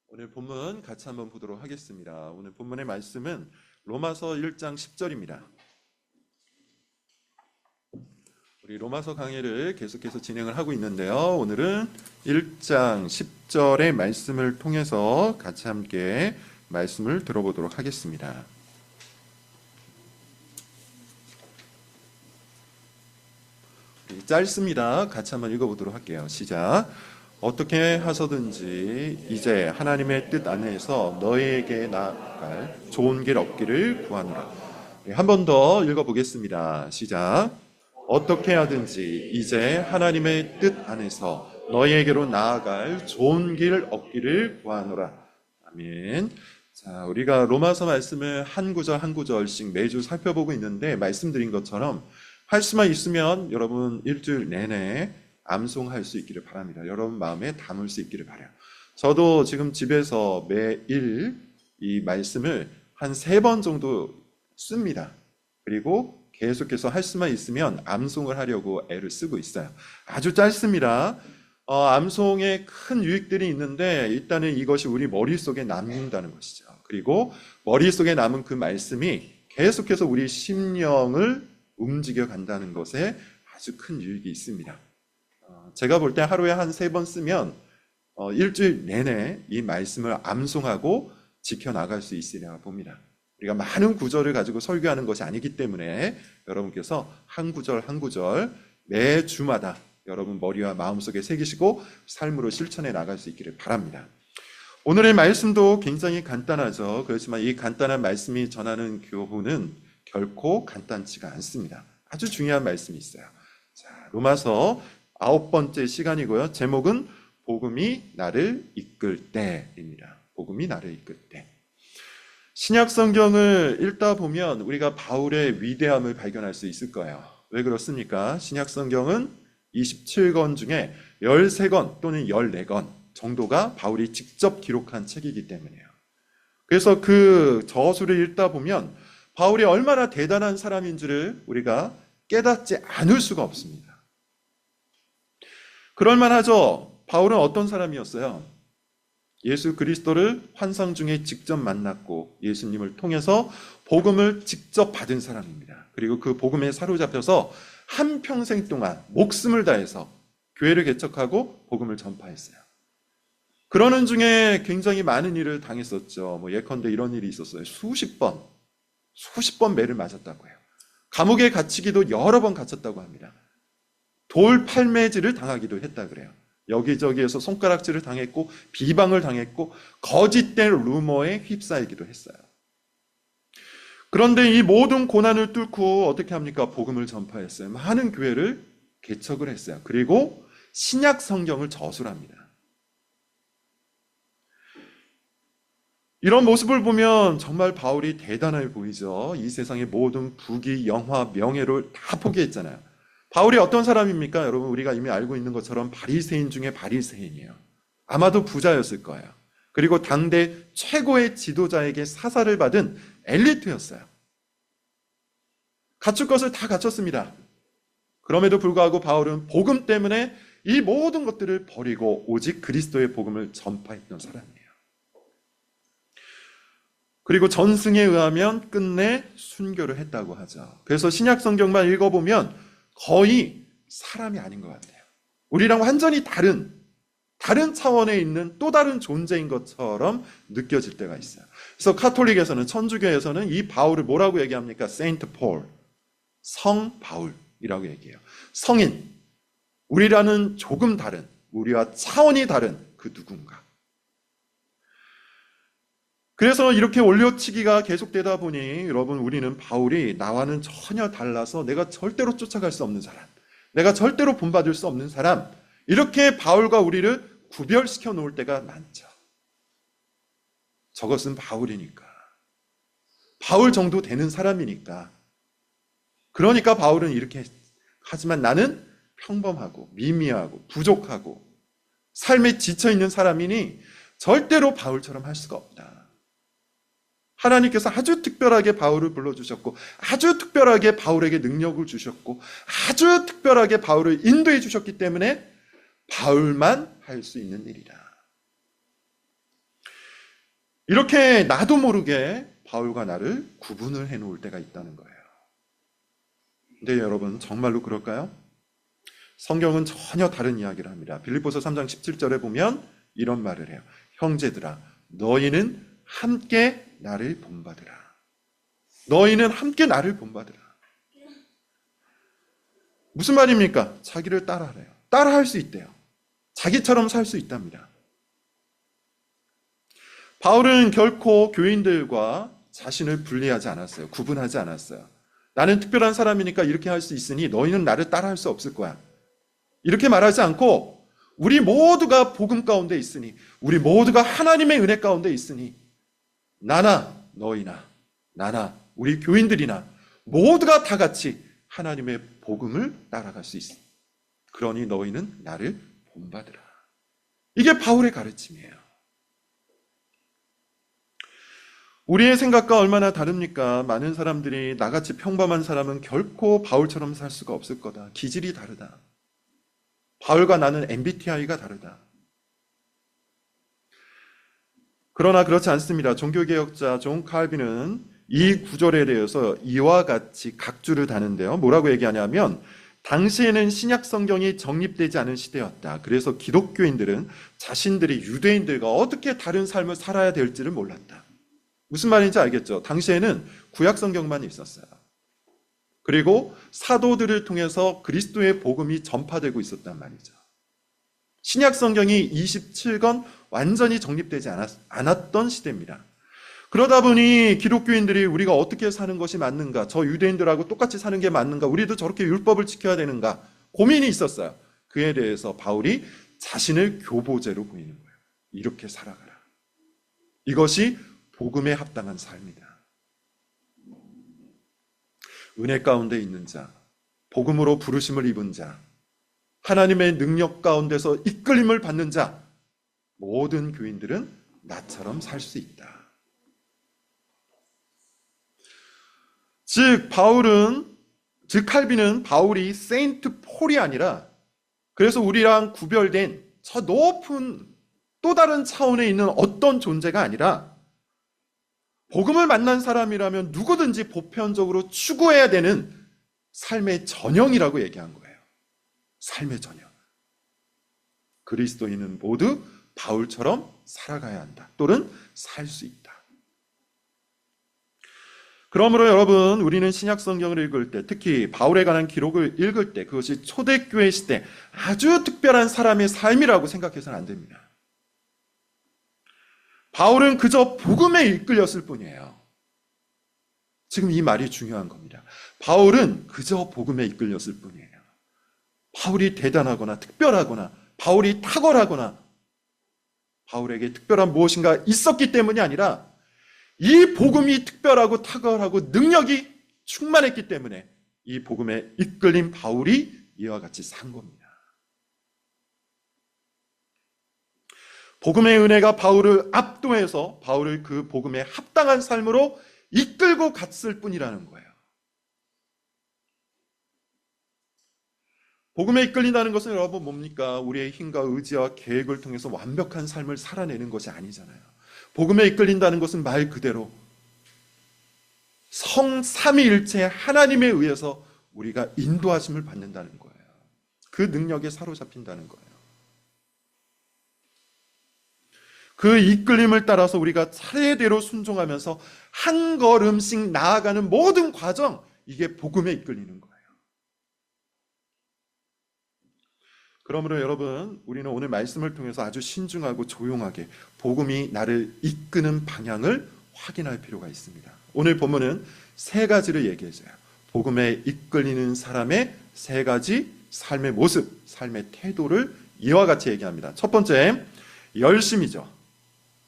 오늘 본문 같이 한번 보도록 하겠습니다. 오늘 본문의 말씀은 로마서 1장 10절입니다. 우리 로마서 강의를 계속해서 진행을 하고 있는데요. 오늘은 1장 10절의 말씀을 통해서 같이 함께 말씀을 들어보도록 하겠습니다. 짧습니다. 같이 한번 읽어보도록 할게요. 시작. 어떻게 하서든지 이제 하나님의 뜻 안에서 너희에게 나아갈 좋은 길 얻기를 구하노라. 한 번 더 읽어보겠습니다. 시작. 어떻게 하든지 이제 하나님의 뜻 안에서 너희에게로 나아갈 좋은 길 얻기를 구하노라. 아멘. 자, 우리가 로마서 말씀을 한 구절 한 구절씩 매주 살펴보고 있는데 말씀드린 것처럼 할 수만 있으면 여러분 일주일 내내 암송할 수 있기를 바랍니다. 여러분 마음에 담을 수 있기를 바라요. 저도 지금 집에서 매일 이 말씀을 한 3번 정도 씁니다. 그리고 계속해서 할 수만 있으면 암송을 하려고 애를 쓰고 있어요. 아주 짧습니다. 암송에 큰 유익들이 있는데 일단은 이것이 우리 머릿속에 남는다는 것이죠. 그리고 머릿속에 남은 그 말씀이 계속해서 우리 심령을 움직여 간다는 것에 아주 큰 유익이 있습니다. 제가 볼 때 하루에 한 3번 쓰면 일주일 내내 이 말씀을 암송하고 지켜나갈 수 있으리라 봅니다. 우리가 많은 구절을 가지고 설교하는 것이 아니기 때문에 여러분께서 한 구절 한 구절 매 주마다 여러분 머리와 마음속에 새기시고 삶으로 실천해 나갈 수 있기를 바랍니다. 오늘의 말씀도 굉장히 간단하죠. 그렇지만 이 간단한 말씀이 전하는 교훈은 결코 간단치가 않습니다. 아주 중요한 말씀이 있어요. 자, 로마서 9번째 시간이고요. 제목은 복음이 나를 이끌 때입니다. 복음이 나를 이끌 때. 신약 성경을 읽다 보면 우리가 바울의 위대함을 발견할 수 있을 거예요. 왜 그렇습니까? 신약 성경은 27권 중에 13권 또는 14권 정도가 바울이 직접 기록한 책이기 때문이에요. 그래서 그 저수를 읽다 보면 바울이 얼마나 대단한 사람인지를 우리가 깨닫지 않을 수가 없습니다. 그럴만하죠. 바울은 어떤 사람이었어요? 예수 그리스도를 환상 중에 직접 만났고 예수님을 통해서 복음을 직접 받은 사람입니다. 그리고 그 복음에 사로잡혀서 한평생 동안 목숨을 다해서 교회를 개척하고 복음을 전파했어요. 그러는 중에 굉장히 많은 일을 당했었죠. 예컨대 이런 일이 있었어요. 수십 번 매를 맞았다고 해요. 감옥에 갇히기도 여러 번 갇혔다고 합니다. 돌 팔매질을 당하기도 했다 그래요. 여기저기에서 손가락질을 당했고 비방을 당했고 거짓된 루머에 휩싸이기도 했어요. 그런데 이 모든 고난을 뚫고 어떻게 합니까? 복음을 전파했어요. 많은 교회를 개척을 했어요. 그리고 신약 성경을 저술합니다. 이런 모습을 보면 정말 바울이 대단해 보이죠. 이 세상의 모든 부귀, 영화, 명예를 다 포기했잖아요. 바울이 어떤 사람입니까? 여러분 우리가 이미 알고 있는 것처럼 바리새인 중에 바리새인이에요. 아마도 부자였을 거예요. 그리고 당대 최고의 지도자에게 사사를 받은 엘리트였어요. 갖출 것을 다 갖췄습니다. 그럼에도 불구하고 바울은 복음 때문에 이 모든 것들을 버리고 오직 그리스도의 복음을 전파했던 사람이에요. 그리고 전승에 의하면 끝내 순교를 했다고 하죠. 그래서 신약 성경만 읽어보면 거의 사람이 아닌 것 같아요. 우리랑 완전히 다른 차원에 있는 또 다른 존재인 것처럼 느껴질 때가 있어요. 그래서 카톨릭에서는, 천주교에서는 이 바울을 뭐라고 얘기합니까? 세인트 폴, 성 바울이라고 얘기해요. 성인, 우리라는 조금 다른, 우리와 차원이 다른 그 누군가. 그래서 이렇게 올려치기가 계속되다 보니 여러분 우리는 바울이 나와는 전혀 달라서 내가 절대로 쫓아갈 수 없는 사람, 내가 절대로 본받을 수 없는 사람, 이렇게 바울과 우리를 구별시켜 놓을 때가 많죠. 저것은 바울이니까, 바울 정도 되는 사람이니까. 그러니까 바울은 이렇게 하지만 나는 평범하고 미미하고 부족하고 삶에 지쳐있는 사람이니 절대로 바울처럼 할 수가 없다. 하나님께서 아주 특별하게 바울을 불러주셨고 아주 특별하게 바울에게 능력을 주셨고 아주 특별하게 바울을 인도해 주셨기 때문에 바울만 할 수 있는 일이다. 이렇게 나도 모르게 바울과 나를 구분을 해놓을 때가 있다는 거예요. 근데 여러분, 정말로 그럴까요? 성경은 전혀 다른 이야기를 합니다. 빌립보서 3장 17절에 보면 이런 말을 해요. 형제들아, 너희는 함께 나를 본받으라. 너희는 함께 나를 본받으라. 무슨 말입니까? 자기를 따라하래요. 따라할 수 있대요. 자기처럼 살 수 있답니다. 바울은 결코 교인들과 자신을 분리하지 않았어요. 구분하지 않았어요. 나는 특별한 사람이니까 이렇게 할 수 있으니 너희는 나를 따라할 수 없을 거야. 이렇게 말하지 않고 우리 모두가 복음 가운데 있으니, 우리 모두가 하나님의 은혜 가운데 있으니 나나 너희나 나나 우리 교인들이나 모두가 다 같이 하나님의 복음을 따라갈 수 있어. 그러니 너희는 나를 본받으라. 이게 바울의 가르침이에요. 우리의 생각과 얼마나 다릅니까? 많은 사람들이 나같이 평범한 사람은 결코 바울처럼 살 수가 없을 거다. 기질이 다르다. 바울과 나는 MBTI가 다르다. 그러나 그렇지 않습니다. 종교개혁자 존 칼빈은 이 구절에 대해서 이와 같이 각주를 다는데요. 뭐라고 얘기하냐면, 당시에는 신약 성경이 정립되지 않은 시대였다. 그래서 기독교인들은 자신들이 유대인들과 어떻게 다른 삶을 살아야 될지를 몰랐다. 무슨 말인지 알겠죠? 당시에는 구약 성경만 있었어요. 그리고 사도들을 통해서 그리스도의 복음이 전파되고 있었단 말이죠. 신약 성경이 27권 완전히 정립되지 않았던 시대입니다. 그러다 보니 기독교인들이 우리가 어떻게 사는 것이 맞는가, 저 유대인들하고 똑같이 사는 게 맞는가, 우리도 저렇게 율법을 지켜야 되는가 고민이 있었어요. 그에 대해서 바울이 자신을 교보제로 보이는 거예요. 이렇게 살아가라. 이것이 복음에 합당한 삶이다. 은혜 가운데 있는 자, 복음으로 부르심을 입은 자, 하나님의 능력 가운데서 이끌림을 받는 자, 모든 교인들은 나처럼 살 수 있다. 즉 칼빈은 바울이 세인트 폴이 아니라, 그래서 우리랑 구별된 저 높은 또 다른 차원에 있는 어떤 존재가 아니라, 복음을 만난 사람이라면 누구든지 보편적으로 추구해야 되는 삶의 전형이라고 얘기한 거예요. 삶의 전형. 그리스도인은 모두 바울처럼 살아가야 한다. 또는 살 수 있다. 그러므로 여러분, 우리는 신약 성경을 읽을 때, 특히 바울에 관한 기록을 읽을 때, 그것이 초대교회 시대 아주 특별한 사람의 삶이라고 생각해서는 안 됩니다. 바울은 그저 복음에 이끌렸을 뿐이에요. 지금 이 말이 중요한 겁니다. 바울은 그저 복음에 이끌렸을 뿐이에요. 바울이 대단하거나 특별하거나 바울이 탁월하거나 바울에게 특별한 무엇인가 있었기 때문이 아니라, 이 복음이 특별하고 탁월하고 능력이 충만했기 때문에 이 복음에 이끌린 바울이 이와 같이 산 겁니다. 복음의 은혜가 바울을 압도해서 바울을 그 복음에 합당한 삶으로 이끌고 갔을 뿐이라는 거예요. 복음에 이끌린다는 것은 여러분 뭡니까? 우리의 힘과 의지와 계획을 통해서 완벽한 삶을 살아내는 것이 아니잖아요. 복음에 이끌린다는 것은 말 그대로 삼위일체 하나님에 의해서 우리가 인도하심을 받는다는 거예요. 그 능력에 사로잡힌다는 거예요. 그 이끌림을 따라서 우리가 차례대로 순종하면서 한 걸음씩 나아가는 모든 과정, 이게 복음에 이끌리는 거예요. 그러므로 여러분, 우리는 오늘 말씀을 통해서 아주 신중하고 조용하게 복음이 나를 이끄는 방향을 확인할 필요가 있습니다. 오늘 본문은 세 가지를 얘기해줘요. 복음에 이끌리는 사람의 세 가지 삶의 모습, 삶의 태도를 이와 같이 얘기합니다. 첫 번째, 열심이죠.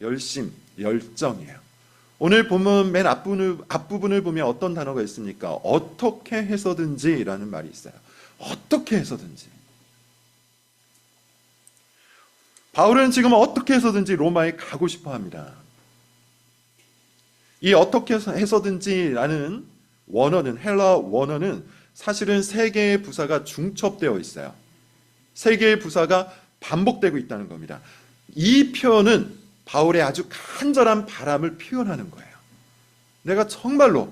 열심, 열정이에요. 오늘 본문 맨 앞부분을 보면 어떤 단어가 있습니까? 어떻게 해서든지 라는 말이 있어요. 어떻게 해서든지. 바울은 지금 어떻게 해서든지 로마에 가고 싶어 합니다. 이 어떻게 해서든지라는 원어는, 헬라 원어는 사실은 세 개의 부사가 중첩되어 있어요. 세 개의 부사가 반복되고 있다는 겁니다. 이 표현은 바울의 아주 간절한 바람을 표현하는 거예요. 내가 정말로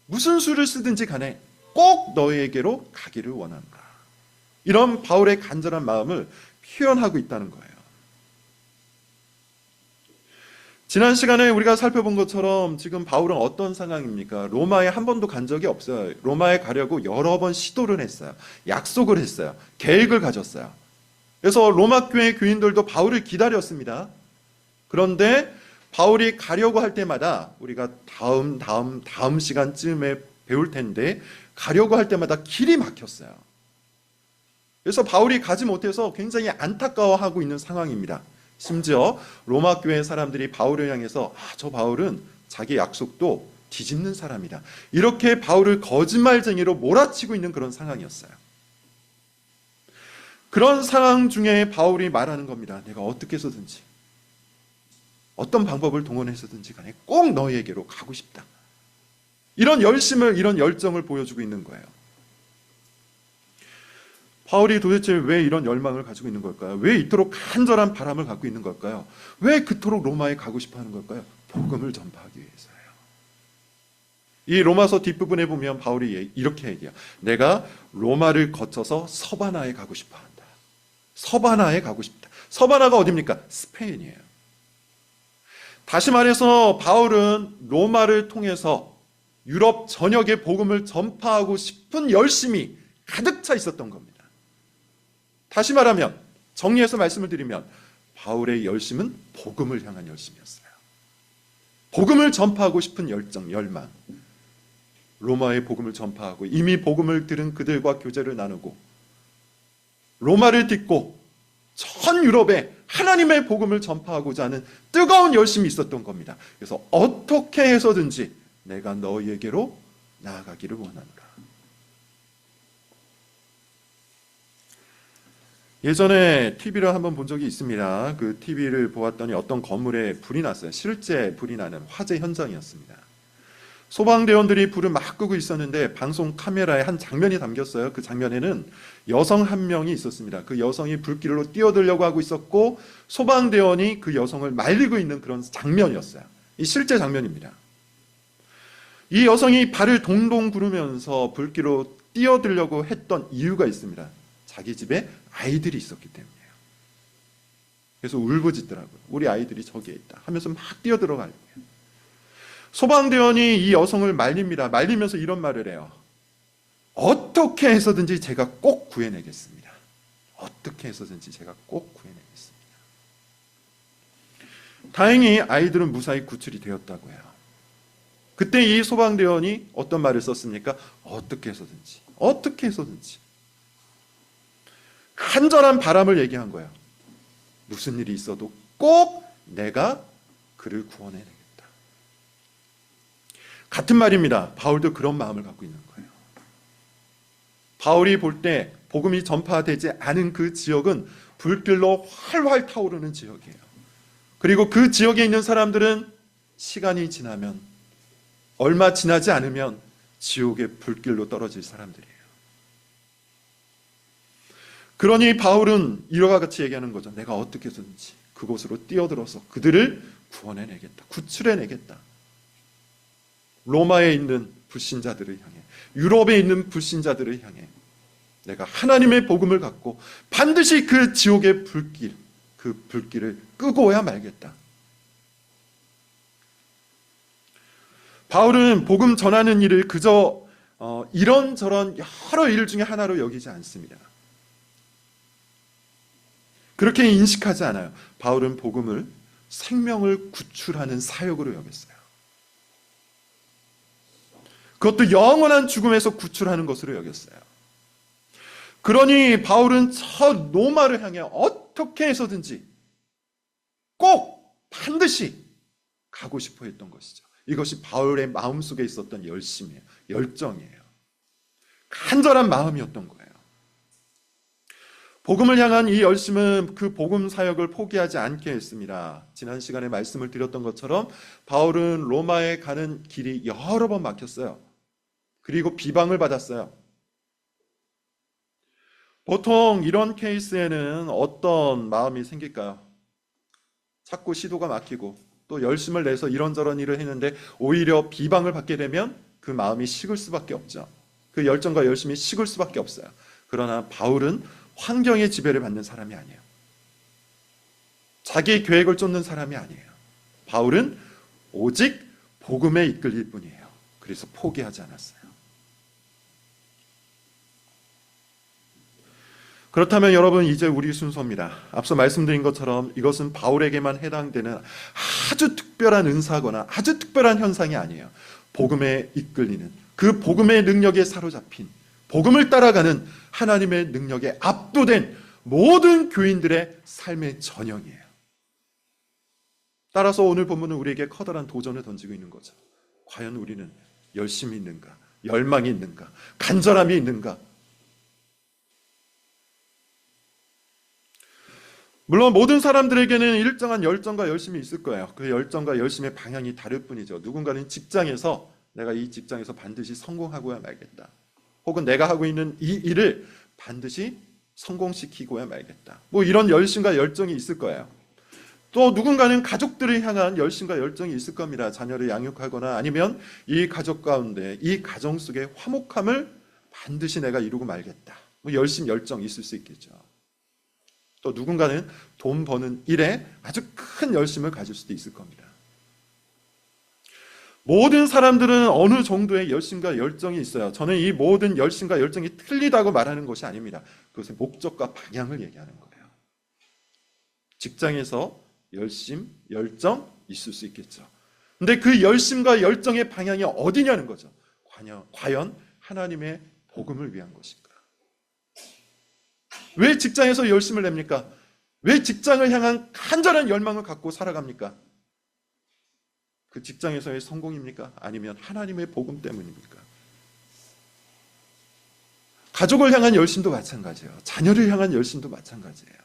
무슨 수를 쓰든지 간에 꼭 너희에게로 가기를 원한다. 이런 바울의 간절한 마음을 표현하고 있다는 거예요. 지난 시간에 우리가 살펴본 것처럼 지금 바울은 어떤 상황입니까? 로마에 한 번도 간 적이 없어요. 로마에 가려고 여러 번 시도를 했어요. 약속을 했어요. 계획을 가졌어요. 그래서 로마 교회 교인들도 바울을 기다렸습니다. 그런데 바울이 가려고 할 때마다 우리가 다음 시간쯤에 배울 텐데 가려고 할 때마다 길이 막혔어요. 그래서 바울이 가지 못해서 굉장히 안타까워하고 있는 상황입니다. 심지어 로마 교회 사람들이 바울을 향해서 저 바울은 자기 약속도 뒤집는 사람이다. 이렇게 바울을 거짓말쟁이로 몰아치고 있는 그런 상황이었어요. 그런 상황 중에 바울이 말하는 겁니다. 내가 어떻게 해서든지 어떤 방법을 동원해서든지 간에 꼭 너희에게로 가고 싶다. 이런 열심을, 이런 열정을 보여주고 있는 거예요. 바울이 도대체 왜 이런 열망을 가지고 있는 걸까요? 왜 이토록 간절한 바람을 갖고 있는 걸까요? 왜 그토록 로마에 가고 싶어 하는 걸까요? 복음을 전파하기 위해서예요. 이 로마서 뒷부분에 보면 바울이 이렇게 얘기해요. 내가 로마를 거쳐서 서바나에 가고 싶어 한다. 서바나에 가고 싶다. 서바나가 어디입니까? 스페인이에요. 다시 말해서 바울은 로마를 통해서 유럽 전역에 복음을 전파하고 싶은 열심이 가득 차 있었던 겁니다. 다시 말하면, 정리해서 말씀을 드리면 바울의 열심은 복음을 향한 열심이었어요. 복음을 전파하고 싶은 열정, 열망. 로마의 복음을 전파하고 이미 복음을 들은 그들과 교제를 나누고 로마를 딛고 전 유럽에 하나님의 복음을 전파하고자 하는 뜨거운 열심이 있었던 겁니다. 그래서 어떻게 해서든지 내가 너희에게로 나아가기를 원한다. 예전에 TV를 한번 본 적이 있습니다. 그 TV를 보았더니 어떤 건물에 불이 났어요. 실제 불이 나는 화재 현장이었습니다. 소방대원들이 불을 막 끄고 있었는데 방송 카메라에 한 장면이 담겼어요. 그 장면에는 여성 한 명이 있었습니다. 그 여성이 불길로 뛰어들려고 하고 있었고 소방대원이 그 여성을 말리고 있는 그런 장면이었어요. 이 실제 장면입니다. 이 여성이 발을 동동 구르면서 불길로 뛰어들려고 했던 이유가 있습니다. 자기 집에 아이들이 있었기 때문이에요. 그래서 울부짖더라고요. 우리 아이들이 저기에 있다 하면서 막 뛰어들어가요. 소방대원이 이 여성을 말립니다. 말리면서 이런 말을 해요. 어떻게 해서든지 제가 꼭 구해내겠습니다. 어떻게 해서든지 제가 꼭 구해내겠습니다. 다행히 아이들은 무사히 구출이 되었다고 해요. 그때 이 소방대원이 어떤 말을 썼습니까? 어떻게 해서든지, 어떻게 해서든지. 간절한 바람을 얘기한 거예요. 무슨 일이 있어도 꼭 내가 그를 구원해내겠다. 같은 말입니다. 바울도 그런 마음을 갖고 있는 거예요. 바울이 볼 때 복음이 전파되지 않은 그 지역은 불길로 활활 타오르는 지역이에요. 그리고 그 지역에 있는 사람들은 시간이 지나면, 얼마 지나지 않으면 지옥의 불길로 떨어질 사람들이에요. 그러니 바울은 이와 같이 얘기하는 거죠. 내가 어떻게 해서든지 그곳으로 뛰어들어서 그들을 구원해내겠다. 구출해내겠다. 로마에 있는 불신자들을 향해, 유럽에 있는 불신자들을 향해 내가 하나님의 복음을 갖고 반드시 그 지옥의 불길, 그 불길을 끄고야 말겠다. 바울은 복음 전하는 일을 그저 이런저런 여러 일 중에 하나로 여기지 않습니다. 그렇게 인식하지 않아요. 바울은 복음을 생명을 구출하는 사역으로 여겼어요. 그것도 영원한 죽음에서 구출하는 것으로 여겼어요. 그러니 바울은 저 로마를 향해 어떻게 해서든지 꼭 반드시 가고 싶어 했던 것이죠. 이것이 바울의 마음속에 있었던 열심이에요. 열정이에요. 간절한 마음이었던 거예요. 복음을 향한 이 열심은 그 복음 사역을 포기하지 않게 했습니다. 지난 시간에 말씀을 드렸던 것처럼 바울은 로마에 가는 길이 여러 번 막혔어요. 그리고 비방을 받았어요. 보통 이런 케이스에는 어떤 마음이 생길까요? 자꾸 시도가 막히고 또 열심을 내서 이런저런 일을 했는데 오히려 비방을 받게 되면 그 마음이 식을 수밖에 없죠. 그 열정과 열심이 식을 수밖에 없어요. 그러나 바울은 환경의 지배를 받는 사람이 아니에요. 자기의 계획을 쫓는 사람이 아니에요. 바울은 오직 복음에 이끌릴 뿐이에요. 그래서 포기하지 않았어요. 그렇다면 여러분, 이제 우리 순서입니다. 앞서 말씀드린 것처럼 이것은 바울에게만 해당되는 아주 특별한 은사거나 아주 특별한 현상이 아니에요. 복음에 이끌리는, 그 복음의 능력에 사로잡힌, 복음을 따라가는 하나님의 능력에 압도된 모든 교인들의 삶의 전형이에요. 따라서 오늘 본문은 우리에게 커다란 도전을 던지고 있는 거죠. 과연 우리는 열심이 있는가? 열망이 있는가? 간절함이 있는가? 물론 모든 사람들에게는 일정한 열정과 열심이 있을 거예요. 그 열정과 열심의 방향이 다를 뿐이죠. 누군가는 직장에서 내가 이 직장에서 반드시 성공하고야 말겠다. 혹은 내가 하고 있는 이 일을 반드시 성공시키고야 말겠다. 뭐 이런 열심과 열정이 있을 거예요. 또 누군가는 가족들을 향한 열심과 열정이 있을 겁니다. 자녀를 양육하거나 아니면 이 가족 가운데, 이 가정 속의 화목함을 반드시 내가 이루고 말겠다. 뭐 열심, 열정 있을 수 있겠죠. 또 누군가는 돈 버는 일에 아주 큰 열심을 가질 수도 있을 겁니다. 모든 사람들은 어느 정도의 열심과 열정이 있어요. 저는 이 모든 열심과 열정이 틀리다고 말하는 것이 아닙니다. 그것의 목적과 방향을 얘기하는 거예요. 직장에서 열심, 열정 있을 수 있겠죠. 근데 그 열심과 열정의 방향이 어디냐는 거죠. 과연 하나님의 복음을 위한 것인가? 왜 직장에서 열심을 냅니까? 왜 직장을 향한 간절한 열망을 갖고 살아갑니까? 그 직장에서의 성공입니까? 아니면 하나님의 복음 때문입니까? 가족을 향한 열심도 마찬가지예요. 자녀를 향한 열심도 마찬가지예요.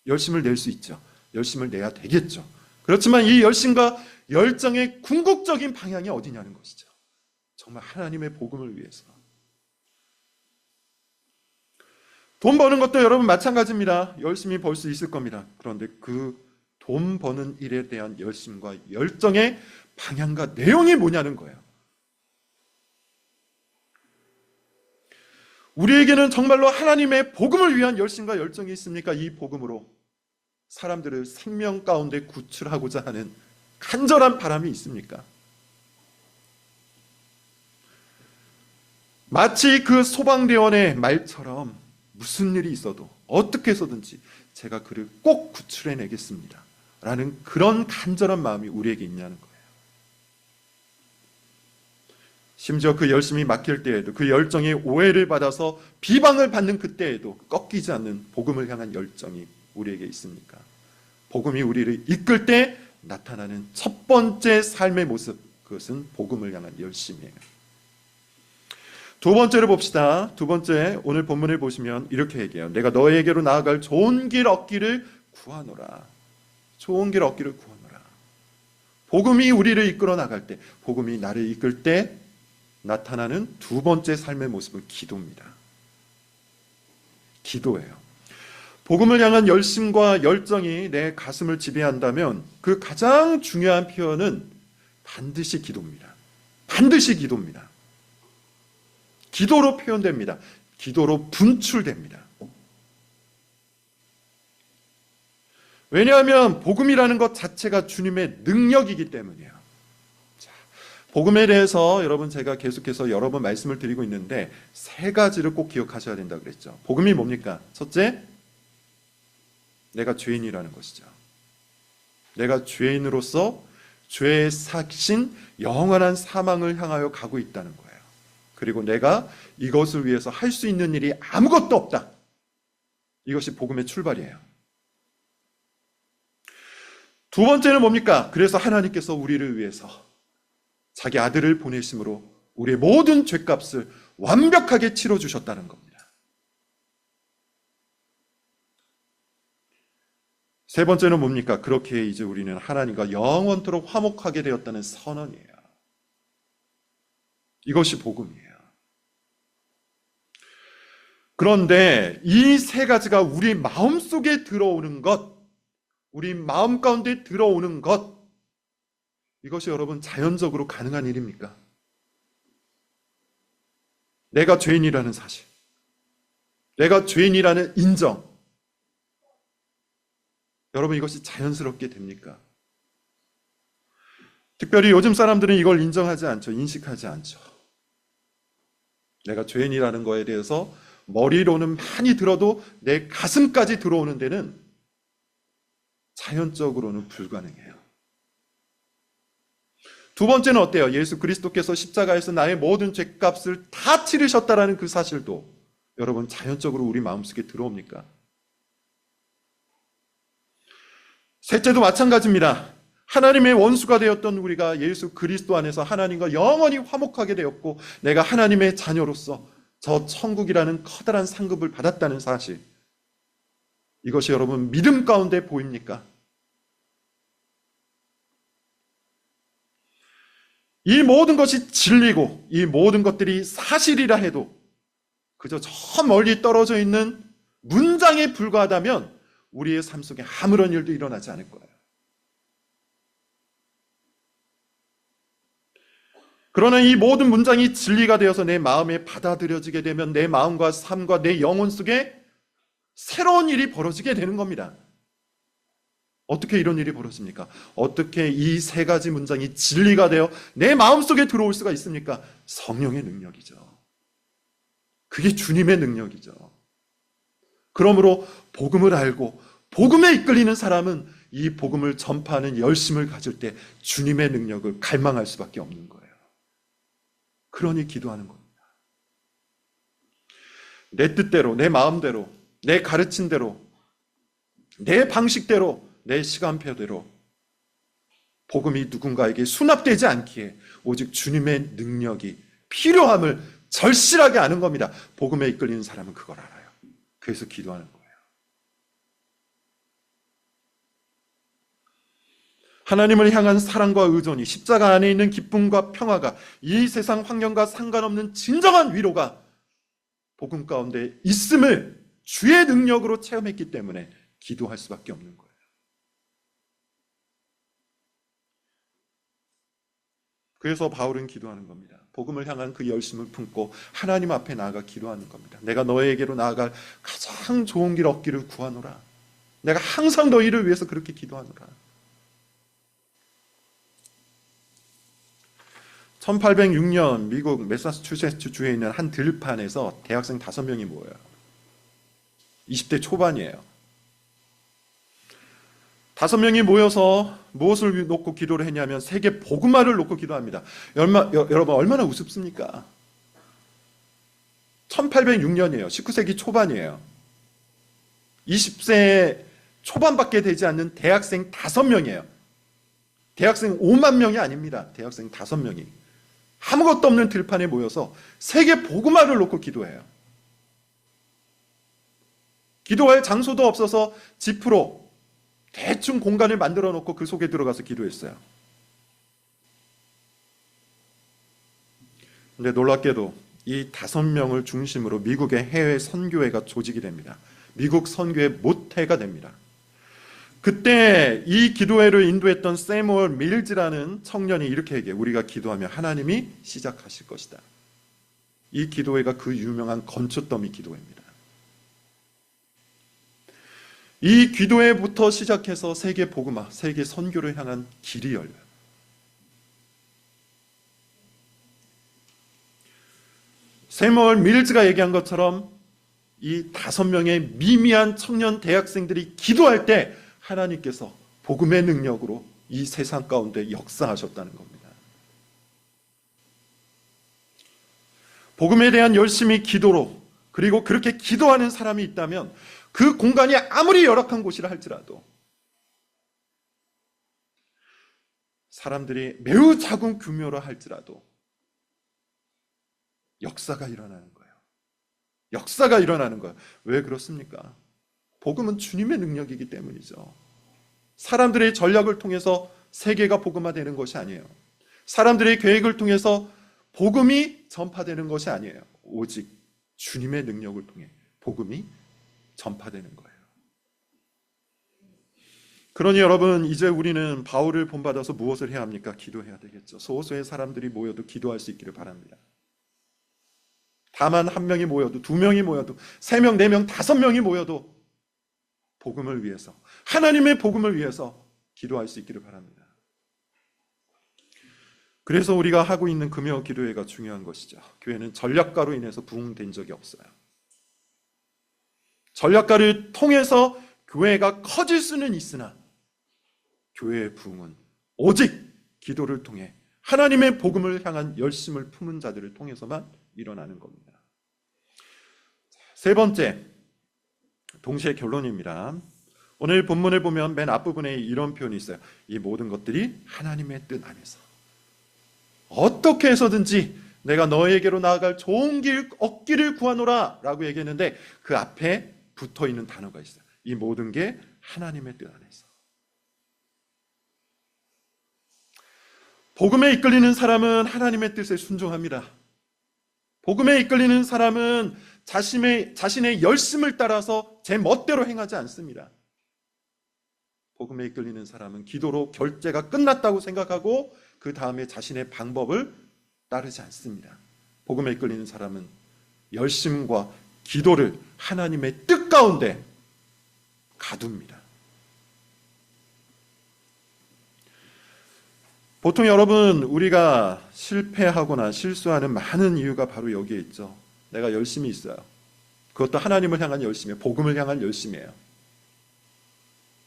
열심을 낼 수 있죠. 열심을 내야 되겠죠. 그렇지만 이 열심과 열정의 궁극적인 방향이 어디냐는 것이죠. 정말 하나님의 복음을 위해서. 돈 버는 것도 여러분 마찬가지입니다. 열심히 벌 수 있을 겁니다. 그런데 그 돈 버는 일에 대한 열심과 열정의 방향과 내용이 뭐냐는 거예요. 우리에게는 정말로 하나님의 복음을 위한 열심과 열정이 있습니까? 이 복음으로 사람들을 생명 가운데 구출하고자 하는 간절한 바람이 있습니까? 마치 그 소방대원의 말처럼 무슨 일이 있어도 어떻게 해서든지 제가 그를 꼭 구출해내겠습니다 라는 그런 간절한 마음이 우리에게 있냐는 거예요. 심지어 그 열심이 막힐 때에도, 그 열정이 오해를 받아서 비방을 받는 그때에도 꺾이지 않는 복음을 향한 열정이 우리에게 있습니까? 복음이 우리를 이끌 때 나타나는 첫 번째 삶의 모습, 그것은 복음을 향한 열심이에요. 두 번째를 봅시다. 두 번째, 오늘 본문을 보시면 이렇게 얘기해요. 내가 너에게로 나아갈 좋은 길 얻기를 구하노라. 좋은 길 얻기를 구하노라. 복음이 우리를 이끌어 나갈 때, 복음이 나를 이끌 때 나타나는 두 번째 삶의 모습은 기도입니다. 기도예요. 복음을 향한 열심과 열정이 내 가슴을 지배한다면 그 가장 중요한 표현은 반드시 기도입니다. 반드시 기도입니다. 기도로 표현됩니다. 기도로 분출됩니다. 왜냐하면 복음이라는 것 자체가 주님의 능력이기 때문이에요. 자, 복음에 대해서 여러분 제가 계속해서 여러 번 말씀을 드리고 있는데 세 가지를 꼭 기억하셔야 된다고 그랬죠. 복음이 뭡니까? 첫째, 내가 죄인이라는 것이죠. 내가 죄인으로서 죄의 삭신 영원한 사망을 향하여 가고 있다는 거예요. 그리고 내가 이것을 위해서 할 수 있는 일이 아무것도 없다. 이것이 복음의 출발이에요. 두 번째는 뭡니까? 그래서 하나님께서 우리를 위해서 자기 아들을 보내심으로 우리의 모든 죄값을 완벽하게 치러주셨다는 겁니다. 세 번째는 뭡니까? 그렇게 이제 우리는 하나님과 영원토록 화목하게 되었다는 선언이에요. 이것이 복음이에요. 그런데 이 세 가지가 우리 마음속에 들어오는 것, 우리 마음 가운데 들어오는 것, 이것이 여러분 자연적으로 가능한 일입니까? 내가 죄인이라는 사실, 내가 죄인이라는 인정, 여러분 이것이 자연스럽게 됩니까? 특별히 요즘 사람들은 이걸 인정하지 않죠. 인식하지 않죠. 내가 죄인이라는 거에 대해서 머리로는 많이 들어도 내 가슴까지 들어오는 데는 자연적으로는 불가능해요. 두 번째는 어때요? 예수 그리스도께서 십자가에서 나의 모든 죄값을 다 치르셨다라는 그 사실도 여러분 자연적으로 우리 마음속에 들어옵니까? 셋째도 마찬가지입니다. 하나님의 원수가 되었던 우리가 예수 그리스도 안에서 하나님과 영원히 화목하게 되었고 내가 하나님의 자녀로서 저 천국이라는 커다란 상급을 받았다는 사실, 이것이 여러분 믿음 가운데 보입니까? 이 모든 것이 진리고 이 모든 것들이 사실이라 해도 그저 저 멀리 떨어져 있는 문장에 불과하다면 우리의 삶 속에 아무런 일도 일어나지 않을 거예요. 그러나 이 모든 문장이 진리가 되어서 내 마음에 받아들여지게 되면 내 마음과 삶과 내 영혼 속에 새로운 일이 벌어지게 되는 겁니다. 어떻게 이런 일이 벌어집니까? 어떻게 이 세 가지 문장이 진리가 되어 내 마음속에 들어올 수가 있습니까? 성령의 능력이죠. 그게 주님의 능력이죠. 그러므로 복음을 알고 복음에 이끌리는 사람은 이 복음을 전파하는 열심을 가질 때 주님의 능력을 갈망할 수밖에 없는 거예요. 그러니 기도하는 겁니다. 내 뜻대로, 내 마음대로, 내 가르친 대로, 내 방식대로, 내 시간표대로 복음이 누군가에게 수납되지 않기에 오직 주님의 능력이 필요함을 절실하게 아는 겁니다. 복음에 이끌리는 사람은 그걸 알아요. 그래서 기도하는 거예요. 하나님을 향한 사랑과 의존이, 십자가 안에 있는 기쁨과 평화가, 이 세상 환경과 상관없는 진정한 위로가 복음 가운데 있음을 주의 능력으로 체험했기 때문에 기도할 수밖에 없는 거예요. 그래서 바울은 기도하는 겁니다. 복음을 향한 그 열심을 품고 하나님 앞에 나아가 기도하는 겁니다. 내가 너에게로 나아갈 가장 좋은 길 얻기를 구하노라. 내가 항상 너희를 위해서 그렇게 기도하노라. 1806년 미국 매사추세츠 주에 있는 한 들판에서 대학생 5명이 모여요. 20대 초반이에요. 5명이 모여서 무엇을 놓고 기도를 했냐면 세계 복음화를 놓고 기도합니다. 여러분 얼마나 우습습니까? 1806년이에요. 19세기 초반이에요. 20세 초반밖에 되지 않는 대학생 5명이에요. 대학생 5만 명이 아닙니다. 대학생 5명이. 아무것도 없는 들판에 모여서 세계 복음화를 놓고 기도해요. 기도할 장소도 없어서 지프로 대충 공간을 만들어 놓고 그 속에 들어가서 기도했어요. 근데 놀랍게도 이 5명을 중심으로 미국의 해외 선교회가 조직이 됩니다. 미국 선교회 모태가 됩니다. 그때 이 기도회를 인도했던 세무얼 밀즈라는 청년이 이렇게 얘기해요. 우리가 기도하면 하나님이 시작하실 것이다. 이 기도회가 그 유명한 건초더미 기도회입니다. 이 기도회부터 시작해서 세계 복음화, 세계 선교를 향한 길이 열려요. 세무얼 밀즈가 얘기한 것처럼 이 5명의 미미한 청년 대학생들이 기도할 때 하나님께서 복음의 능력으로 이 세상 가운데 역사하셨다는 겁니다. 복음에 대한 열심히 기도로, 그리고 그렇게 기도하는 사람이 있다면 그 공간이 아무리 열악한 곳이라 할지라도 사람들이 매우 작은 규모라 할지라도 역사가 일어나는 거예요. 역사가 일어나는 거예요. 왜 그렇습니까? 복음은 주님의 능력이기 때문이죠. 사람들의 전략을 통해서 세계가 복음화되는 것이 아니에요. 사람들의 계획을 통해서 복음이 전파되는 것이 아니에요. 오직 주님의 능력을 통해 복음이 전파되는 거예요. 그러니 여러분, 이제 우리는 바울을 본받아서 무엇을 해야 합니까? 기도해야 되겠죠. 소수의 사람들이 모여도 기도할 수 있기를 바랍니다. 다만 한 명이 모여도, 두 명이 모여도, 세 명, 네 명, 다섯 명이 모여도 복음을 위해서, 하나님의 복음을 위해서 기도할 수 있기를 바랍니다. 그래서 우리가 하고 있는 금요 기도회가 중요한 것이죠. 교회는 전략가로 인해서 부흥된 적이 없어요. 전략가를 통해서 교회가 커질 수는 있으나 교회의 부흥은 오직 기도를 통해 하나님의 복음을 향한 열심을 품은 자들을 통해서만 일어나는 겁니다. 세 번째, 동시에 결론입니다. 오늘 본문을 보면 맨 앞부분에 이런 표현이 있어요. 이 모든 것들이 하나님의 뜻 안에서 어떻게 해서든지 내가 너에게로 나아갈 좋은 길 얻기를 구하노라 라고 얘기했는데 그 앞에 붙어있는 단어가 있어요. 이 모든 게 하나님의 뜻 안에서. 복음에 이끌리는 사람은 하나님의 뜻에 순종합니다. 복음에 이끌리는 사람은 자신의 열심을 따라서 제 멋대로 행하지 않습니다. 복음에 이끌리는 사람은 기도로 결제가 끝났다고 생각하고 그 다음에 자신의 방법을 따르지 않습니다. 복음에 이끌리는 사람은 열심과 기도를 하나님의 뜻 가운데 가둡니다. 보통 여러분, 우리가 실패하거나 실수하는 많은 이유가 바로 여기에 있죠. 내가 열심히 있어요. 그것도 하나님을 향한 열심이에요. 복음을 향한 열심이에요.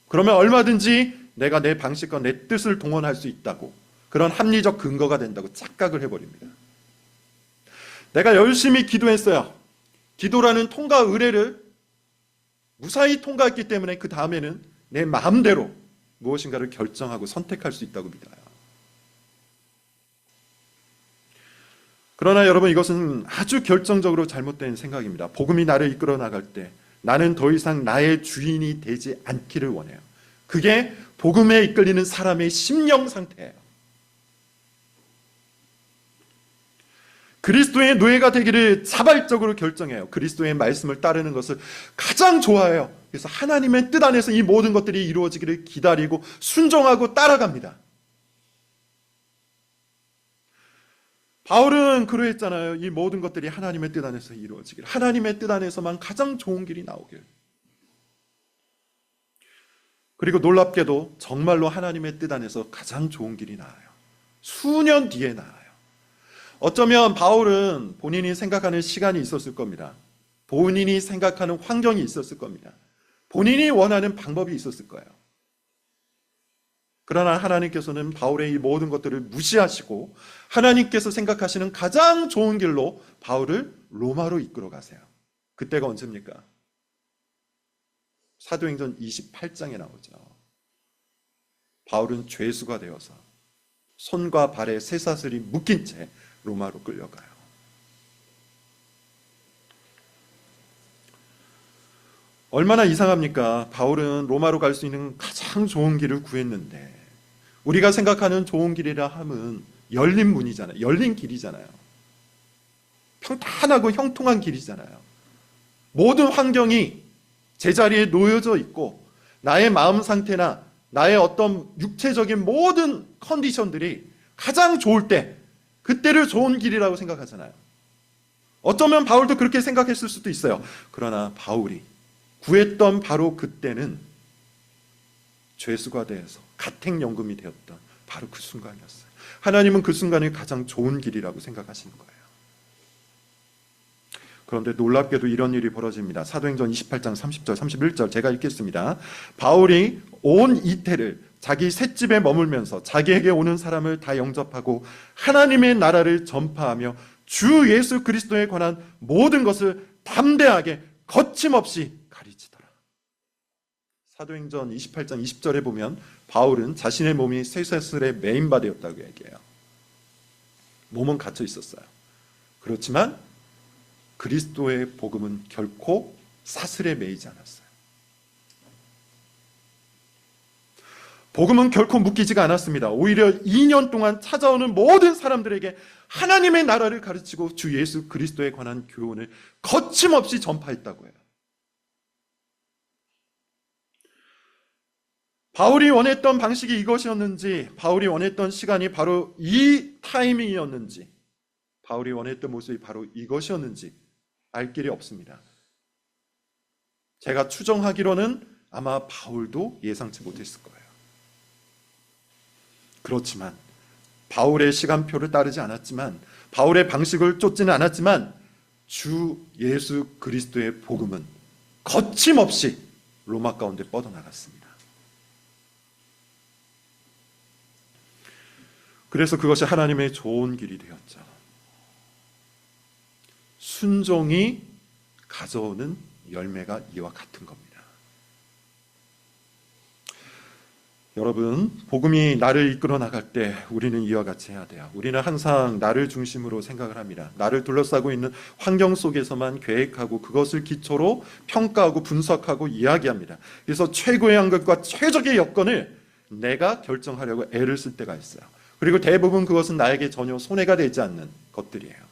그러면 얼마든지 내가 내 방식과 내 뜻을 동원할 수 있다고, 그런 합리적 근거가 된다고 착각을 해버립니다. 내가 열심히 기도했어요. 기도라는 통과 의례를 무사히 통과했기 때문에 그 다음에는 내 마음대로 무엇인가를 결정하고 선택할 수 있다고 믿어요. 그러나 여러분, 이것은 아주 결정적으로 잘못된 생각입니다. 복음이 나를 이끌어 나갈 때 나는 더 이상 나의 주인이 되지 않기를 원해요. 그게 복음에 이끌리는 사람의 심령 상태예요. 그리스도의 노예가 되기를 자발적으로 결정해요. 그리스도의 말씀을 따르는 것을 가장 좋아해요. 그래서 하나님의 뜻 안에서 이 모든 것들이 이루어지기를 기다리고 순종하고 따라갑니다. 바울은 그러했잖아요. 이 모든 것들이 하나님의 뜻 안에서 이루어지길, 하나님의 뜻 안에서만 가장 좋은 길이 나오길. 그리고 놀랍게도 정말로 하나님의 뜻 안에서 가장 좋은 길이 나와요. 수년 뒤에 나와요. 어쩌면 바울은 본인이 생각하는 시간이 있었을 겁니다. 본인이 생각하는 환경이 있었을 겁니다. 본인이 원하는 방법이 있었을 거예요. 그러나 하나님께서는 바울의 이 모든 것들을 무시하시고 하나님께서 생각하시는 가장 좋은 길로 바울을 로마로 이끌어 가세요. 그때가 언제입니까? 사도행전 28장에 나오죠. 바울은 죄수가 되어서 손과 발에 쇠사슬이 묶인 채 로마로 끌려가요. 얼마나 이상합니까? 바울은 로마로 갈 수 있는 가장 좋은 길을 구했는데, 우리가 생각하는 좋은 길이라 함은 열린 문이잖아요. 열린 길이잖아요. 평탄하고 형통한 길이잖아요. 모든 환경이 제자리에 놓여져 있고 나의 마음 상태나 나의 어떤 육체적인 모든 컨디션들이 가장 좋을 때, 그때를 좋은 길이라고 생각하잖아요. 어쩌면 바울도 그렇게 생각했을 수도 있어요. 그러나 바울이 구했던 바로 그때는 죄수가 되어서 가택연금이 되었던 바로 그 순간이었어요. 하나님은 그 순간이 가장 좋은 길이라고 생각하시는 거예요. 그런데 놀랍게도 이런 일이 벌어집니다. 사도행전 28장 30절 31절 제가 읽겠습니다. 바울이 온 이태를 자기 셋집에 머물면서 자기에게 오는 사람을 다 영접하고 하나님의 나라를 전파하며 주 예수 그리스도에 관한 모든 것을 담대하게 거침없이 가르치더라. 사도행전 28장 20절에 보면 바울은 자신의 몸이 쇠사슬에 매인 바 되었다고 얘기해요. 몸은 갇혀 있었어요. 그렇지만 그리스도의 복음은 결코 사슬에 매이지 않았어요. 복음은 결코 묶이지가 않았습니다. 오히려 2년 동안 찾아오는 모든 사람들에게 하나님의 나라를 가르치고 주 예수 그리스도에 관한 교훈을 거침없이 전파했다고 해요. 바울이 원했던 방식이 이것이었는지, 바울이 원했던 시간이 바로 이 타이밍이었는지, 바울이 원했던 모습이 바로 이것이었는지 알 길이 없습니다. 제가 추정하기로는 아마 바울도 예상치 못했을 거예요. 그렇지만 바울의 시간표를 따르지 않았지만, 바울의 방식을 쫓지는 않았지만, 주 예수 그리스도의 복음은 거침없이 로마 가운데 뻗어나갔습니다. 그래서 그것이 하나님의 좋은 길이 되었죠. 순종이 가져오는 열매가 이와 같은 겁니다. 여러분, 복음이 나를 이끌어 나갈 때 우리는 이와 같이 해야 돼요. 우리는 항상 나를 중심으로 생각을 합니다. 나를 둘러싸고 있는 환경 속에서만 계획하고 그것을 기초로 평가하고 분석하고 이야기합니다. 그래서 최고의 환경과 최적의 여건을 내가 결정하려고 애를 쓸 때가 있어요. 그리고 대부분 그것은 나에게 전혀 손해가 되지 않는 것들이에요.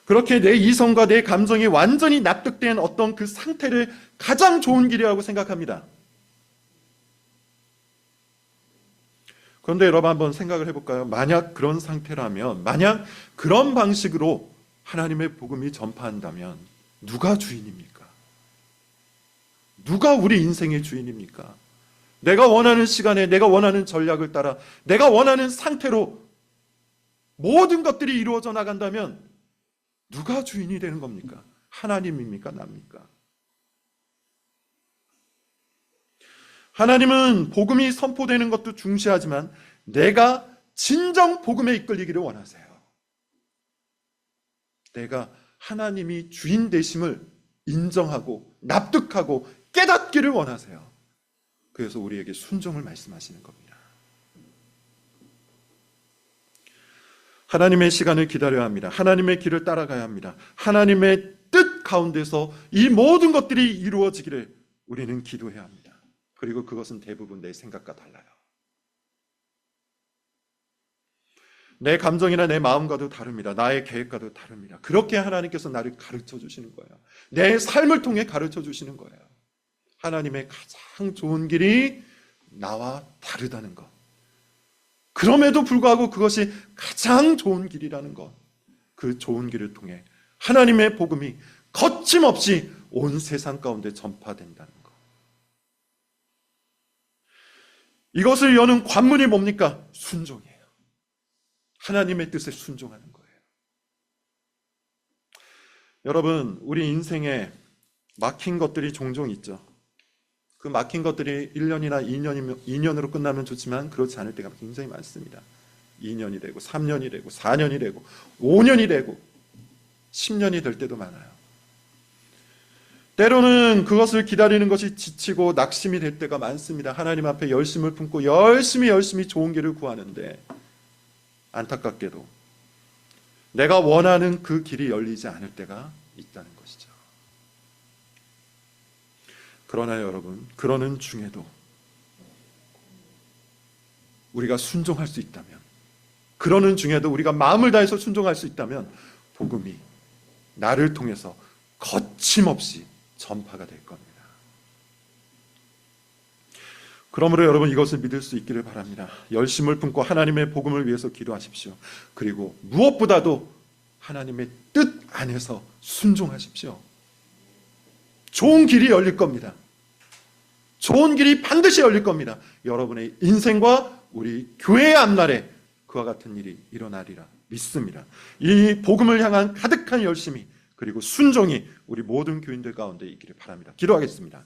그렇게 내 이성과 내 감정이 완전히 납득된 어떤 그 상태를 가장 좋은 길이라고 생각합니다. 그런데 여러분 한번 생각을 해볼까요? 만약 그런 상태라면, 만약 그런 방식으로 하나님의 복음이 전파한다면 누가 주인입니까? 누가 우리 인생의 주인입니까? 내가 원하는 시간에 내가 원하는 전략을 따라 내가 원하는 상태로 모든 것들이 이루어져 나간다면 누가 주인이 되는 겁니까? 하나님입니까? 납니까? 하나님은 복음이 선포되는 것도 중시하지만 내가 진정 복음에 이끌리기를 원하세요. 내가 하나님이 주인 되심을 인정하고 납득하고 깨닫기를 원하세요. 그래서 우리에게 순종을 말씀하시는 겁니다. 하나님의 시간을 기다려야 합니다. 하나님의 길을 따라가야 합니다. 하나님의 뜻 가운데서 이 모든 것들이 이루어지기를 우리는 기도해야 합니다. 그리고 그것은 대부분 내 생각과 달라요. 내 감정이나 내 마음과도 다릅니다. 나의 계획과도 다릅니다. 그렇게 하나님께서 나를 가르쳐 주시는 거예요. 내 삶을 통해 가르쳐 주시는 거예요. 하나님의 가장 좋은 길이 나와 다르다는 것. 그럼에도 불구하고 그것이 가장 좋은 길이라는 것. 그 좋은 길을 통해 하나님의 복음이 거침없이 온 세상 가운데 전파된다는 것. 이것을 여는 관문이 뭡니까? 순종이에요. 하나님의 뜻에 순종하는 거예요. 여러분, 우리 인생에 막힌 것들이 종종 있죠. 그 막힌 것들이 1년이나 2년으로 끝나면 좋지만 그렇지 않을 때가 굉장히 많습니다. 2년이 되고 3년이 되고 4년이 되고 5년이 되고 10년이 될 때도 많아요. 때로는 그것을 기다리는 것이 지치고 낙심이 될 때가 많습니다. 하나님 앞에 열심을 품고 열심히 좋은 길을 구하는데 안타깝게도 내가 원하는 그 길이 열리지 않을 때가 있다는 것이죠. 그러나 여러분, 그러는 중에도 우리가 순종할 수 있다면, 그러는 중에도 우리가 마음을 다해서 순종할 수 있다면 복음이 나를 통해서 거침없이 전파가 될 겁니다. 그러므로 여러분 이것을 믿을 수 있기를 바랍니다. 열심을 품고 하나님의 복음을 위해서 기도하십시오. 그리고 무엇보다도 하나님의 뜻 안에서 순종하십시오. 좋은 길이 열릴 겁니다. 좋은 길이 반드시 열릴 겁니다. 여러분의 인생과 우리 교회의 앞날에 그와 같은 일이 일어나리라 믿습니다. 이 복음을 향한 가득한 열심이 그리고 순종이 우리 모든 교인들 가운데 있기를 바랍니다. 기도하겠습니다.